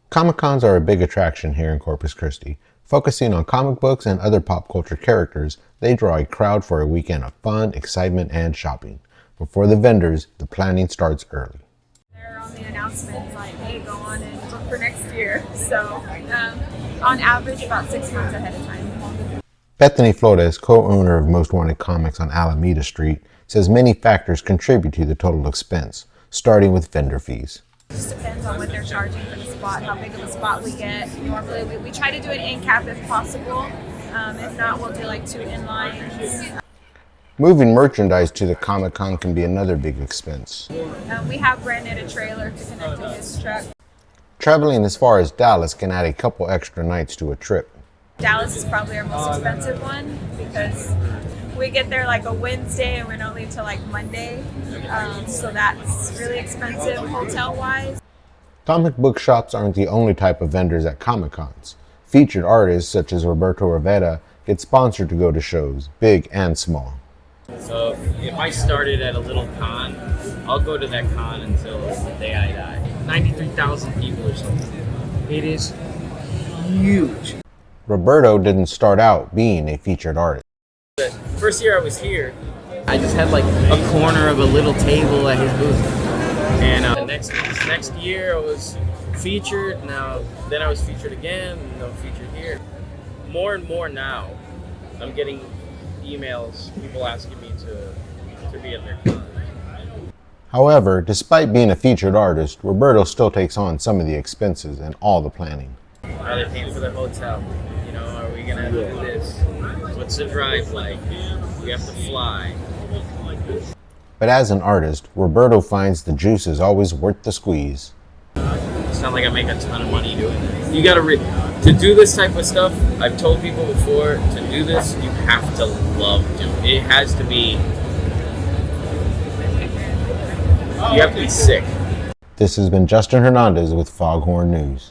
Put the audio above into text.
Comic-Cons are a big attraction here in Corpus Christi. Focusing on comic books and other pop culture characters, they draw a crowd for a weekend of fun, excitement, and shopping. But for the vendors, the planning starts early. They're on the announcements like, hey, go on and look for next year. So on average, about 6 months ahead of time. Bethany Flores, co-owner of Most Wanted Comics on Alameda Street, says many factors contribute to the total expense, starting with vendor fees. It just depends on what they're charging for the spot, how big of a spot we get. Normally, we try to do an end cap if possible. If not, we'll do like 2 inlines. Moving merchandise to the Comic-Con can be another big expense. We have rented a trailer to connect to this truck. Traveling as far as Dallas can add a couple extra nights to a trip. Dallas is probably our most expensive one because we get there like a Wednesday and we don't leave till like Monday. So that's really expensive hotel-wise. Comic book shops aren't the only type of vendors at Comic-Cons. Featured artists such as Roberto Rivera get sponsored to go to shows, big and small. So if I started at a little con, I'll go to that con until the day I die. 93,000 people or something. It is huge. Roberto didn't start out being a featured artist. The first year I was here, I just had like a corner of a little table at his booth. And the next year I was featured. Then I was featured again, and I was featured here. More and more now, I'm getting emails, people asking me to be in their con. However, despite being a featured artist, Roberto still takes on some of the expenses and all the planning. Are they paying for the hotel? You know, are we gonna do this? What's the drive like? We have to fly. But as an artist, Roberto finds the juice is always worth the squeeze. It's not like I make a ton of money doing this. You gotta to do this type of stuff. I've told people before, to do this, you have to love doing it. It has to be. You have to be sick. This has been Justin Hernandez with Foghorn News.